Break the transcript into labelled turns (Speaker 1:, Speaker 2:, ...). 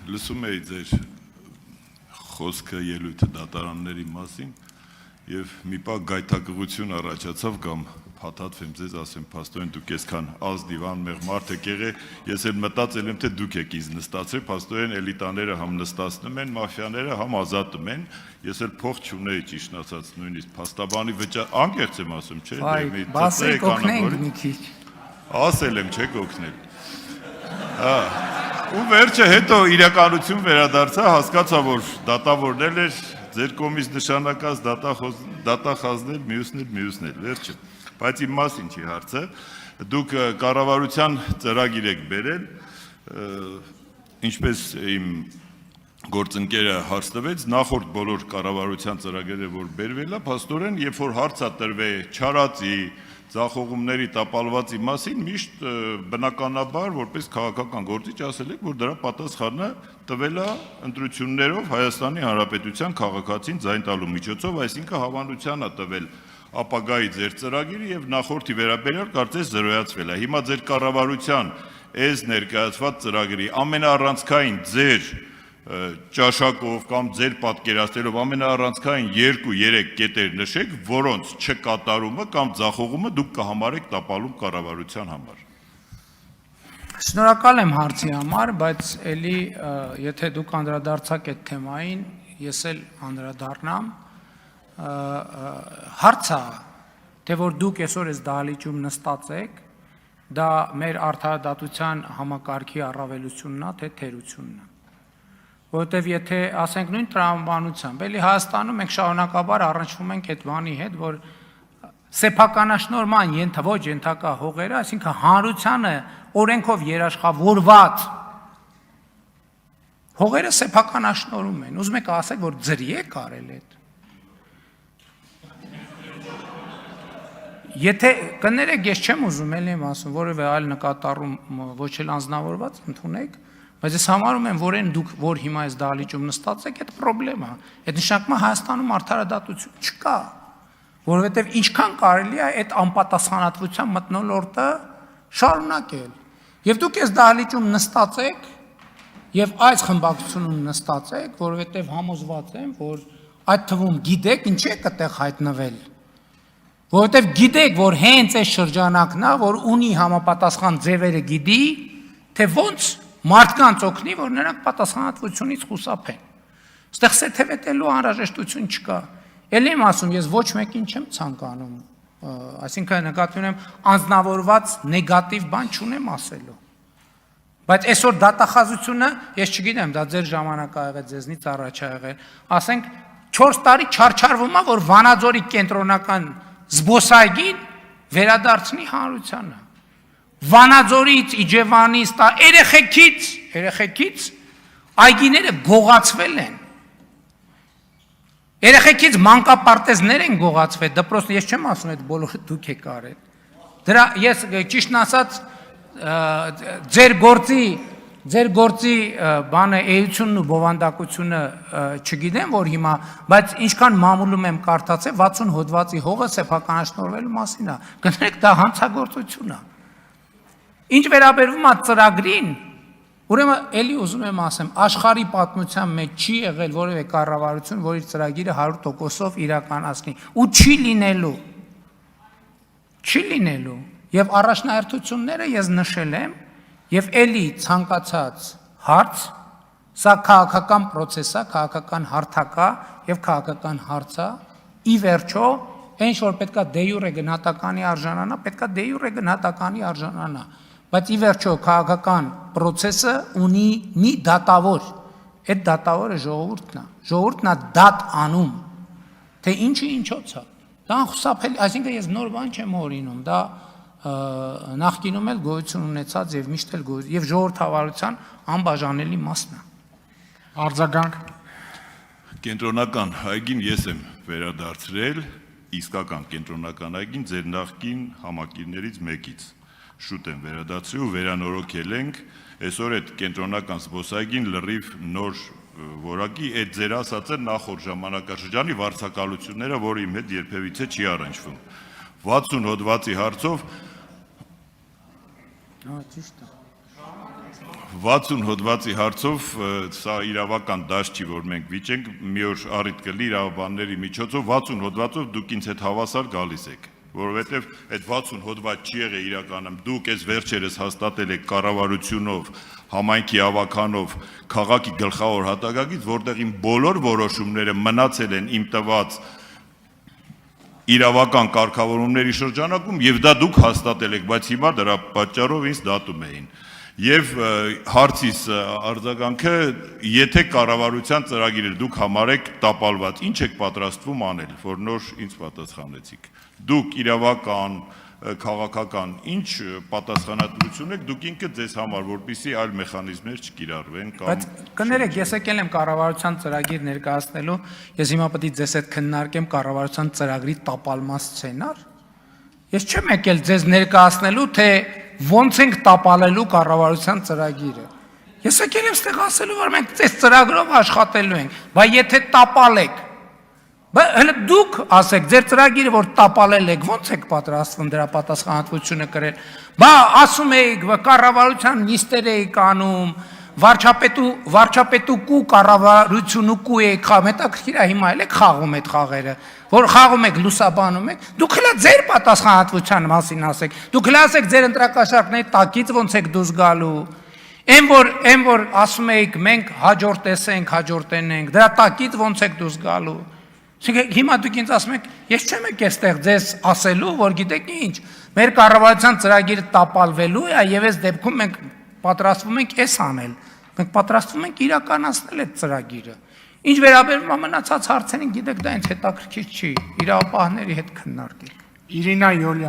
Speaker 1: լսում էի ձեր խոսքը ելույթը դատարանների մասին եւ մի պահ գայթակղություն առաջացավ կամ փաթաթվեմ ձեզ ասեմ փաստորեն դուք այսքան ազնիվ անմեղ մարդ եք եղել ես էլ մտածել եմ թե դուք եք ինձ նստացրել փաստորեն էլիտաները համ նստացնում են մաֆիաները համ ազատում են ես էլ փող չունեի ճիշտ ասած նույնիսկ փաստաբանի վճար անկեղծ եմ ասում չէ
Speaker 2: դե բասի կօգնենք մի քիչ
Speaker 1: ասել եմ չէ կօգնել ու վերջը հետո իրականություն վերադարձա հասկացա որ դատավորն էր ձեր կողմից նշանակած դատախազնել մյուսն էլ վերջը բայց իմ մասին չի հարցը դուք կառավարության ծրագիր եք բերել ինչպես իմ գործընկերը հարց տվեց նախորդ բոլոր կառավարության ծրագրերը որ բերվել է փաստորեն երբ որ հարցա տրվե չարածի Ձախողումների տապալվածի մասին միշտ բնականաբար որպես քաղաքական գործիչ ասել եք որ դրա պատասխանը տվել է ընտրություններով Հայաստանի Հանրապետության քաղաքացին ձայն տալու միջոցով այսինքն հավանության է տվել ապագայի ձեր ծրագիրը եւ նախորդի վերաբերյալ կարծես զրոյացվել է հիմա ձեր կառավարության այս ներկայացված ծրագրի ամենաառանցքային ձեր ճաշակով կամ ձեր պատկերացնելով ամենաառանցքային 2-3 կետեր նշեք, որոնց չկատարումը կամ ձախողումը դուք կհամարեք տապալում կառավարության համար։
Speaker 2: Շնորհակալ եմ հարցի համար, բայց էլի եթե դուք անդրադարձաք այդ թեմային, ես էլ անդրադառնամ, հարցը, թե որ դուք այսօր այս դահլիճում նստած եք, դա մեր արդարադատության համակարգի առավելությունն է, թե թերությունն է։ Որովհետև եթե ասենք նույն տրամաբանությամբ, էլի Հայաստանում մենք շարունակաբար առնչվում ենք այդ բանի հետ, որ սեփականաշնորհման ոչ ենթակա հողերը, այսինքն հանրությանը օրենքով երաշխավորված հողերը սեփականաշնորհում են։ Ուզում եք ասեք, որ ձրի է կարել այդ։ Եթե կներեք, ես չեմ ուզում էլի եմ ասում, որևէ այլ նկատառում ոչ էլ անձնավորված ընդունեք, բայց ես համարում եմ, որ այն դուք, որ հիմա այս դահլիճում նստած եք, այդ պրոբլեմ է։ Այդ նշանակում է Հայաստանում արդարադատություն չկա, որովհետև ինչքան կարելի է այդ անպատասխանատվության մթնոլորտը շարունակել։ Եվ դուք այս դահլիճում նստած եք եւ այս խմբակցությունում նստած եք, որովհետև համոզված եմ, որ այդ թվում գիտեք ինչի եք այդտեղ հայտնվել։ Որովհետև գիտեք, որ հենց այս շրջանակն է, որ ունի համապատասխան ձևերը գիտի, թե ոնց մարդկանց օգնի, որ նրանք պատասխանատվությունից խուսափեն։ Այստեղ սեթևետելու անհրաժեշտություն չկա։ Էլի եմ ասում, ես ոչ մեկին չեմ ցանկանում, այսինքն նկատի ունեմ անձնավորված նեգատիվ բան չունեմ ասելու։ Բայց այսօր դատախազությունը, ես չգիտեմ, դա ձեր ժամանակ ա եղել, ձեզնից առաջ ա եղել, ասենք 4 տարի չարչարվում է, որ Վանաձորի կենտրոնական զբոսայգին վերադարձնի հանրությանը։ Վանաձորից, Իջևանից, երեխեքից այգիները գողացվել են։ Երեխեքից մանկապարտեզներ են գողացվել, դպրոցն ես չեմ ասում այդ բոլորը դուք եք արել։ Դրա ես ճիշտն ասած ձեր գործի բանը էությունն ու բովանդակությունը չգիտեմ որ հիմա, բայց ինչքան մամուլում եմ կարդացել 60 հոդվածի հողը սեփականաշնորհվելու մասին է։ Գներեք դա հանցագործություն է։ Ինչ վերաբերվում է ծրագրին, ուրեմն էլի ուզում եմ ասեմ, աշխարհի պատմության մեջ չի եղել որևէ կառավարություն, որ իր ծրագիրը 100%-ով իրականացնի, ու չի լինելու։ Եվ առաջնահերթությունները ես նշել եմ, եւ էլի ցանկացած հարց, սա քաղաքական process է, քաղաքական հարթակա եւ քաղաքական հարց է, ի վերջո, այն որ պետքա դե յուրե գնահատականի արժանանա, պետքա դե յուրե գնահատականի արժանանա, բայց ի վերջո քաղաքական process-ը ունի մի դատավոր, այդ դատավորը ժողովուրդն է դատ անում, թե ինչի ինչոց է, դա խուսափելի, այսինքն ես նոր բան չեմ օրինում, դա նախկինում էլ գոյություն ունեցած եւ միշտ էլ եւ ժողովրդավարության անբաժանելի մասն է։ Արձագանք
Speaker 1: Կենտրոնական այգին ես եմ վերադարձրել, իսկական կենտրոնական այգին ձեր նախկին համակիրներից մեկից։ Շուտ եմ վերադարձրել ու վերանորոգել ենք, այսօր այդ կենտրոնական զբոսայգին լրիվ նոր որակի այդ ձեր ասածը նախորդ ժամանակաշրջանի վարձակալությունները, որ իմ հետ երբևիցե չի առնչվում։ 60 հոդվածի հարցով 60 հոդվածի հարցով սա իրավական դաշտ չի, որ մենք վիճենք, մի օր առիթ կլի իրավաբանների միջոցով 60 հոդվածով դուք ինձ հետ հավասար գալիս եք, որովհետև այդ 60 հոդված չի եղել իրականում, դուք այս վերջերս հաստատել եք կառավարությունով, համայնքի ավականով, քաղաքի գլխավոր հատակագից, որտեղ իմ բոլոր որոշումները մնացել են իմ տված իրավական կարգավորումների շրջանակում եւ դա դուք հաստատել եք, բայց հիմա դրա պատճառով ինձ դատում էին։ Եվ հարցիս արձագանքը, եթե կառավարության ծրագիրը դուք համարեք տապալված, ինչ եք պատրաստվում անել, որ նոր ինձ պատասխանեցիք։ Դուք իրավական, քաղաքական, ինչ պատասխանատվություն եք դուք ինքը ձեզ համար, որպեսզի այլ մեխանիզմներ չկիրառվեն կամ
Speaker 2: Բայց կներեք, ես եկել եմ կառավարության ծրագիր ներկայացնելու, ես հիմա պետք է ձեզ հետ քննարկեմ կառավարության ծրագրի տապալման սցենար։ Ես չեմ եկել ձեզ ներկայացնելու, թե ոնց ենք տապալելու կառավարության ծրագիրը։ Ես եկել եմ ստեղ ասելու, որ մենք այս ծրագրով աշխատելու ենք, բայց եթե տապալեք, հələ դուք ասեք, ձեր ծրագիրը որ տապալել եք, ոնց եք պատրաստվում դրա պատասխանատվությունը կրել։ Բա ասում եք, կառավարության նիստեր եք անում, վարչապետու կառավարությունու եք խաղում, հետաքրքիր է հիմա էլ եք խաղում այդ խաղերը, որ խաղում եք լուսաբանում եք, դուք հələ ձեր պատասխանատվության մասին ասեք, դուք հələ ասեք ձեր ընտրակաշառքների տակից ոնց եք դուրս գալու։ Այն որ ասում եք մենք հաջորդ տեսենք, հաջորդենենք, դրա տակից ոնց եք դուրս գալու։ Հիմա դուք ինձ ասում եք, ես չեմ եկել այստեղ ձեզ ասելու, որ գիտեք ինչ, մեր կառավարության ծրագիրը տապալվելու է եւ այս դեպքում մենք պատրաստվում ենք էս անել։ Մենք պատրաստվում ենք իրականացնել այդ ծրագիրը։ Ինչ վերաբերում է մնացած հարցերին, գիտեք, դա ինձ հետաքրքիր չի, իրավապահների հետ քննարկել։
Speaker 3: Իրինա Յոլյան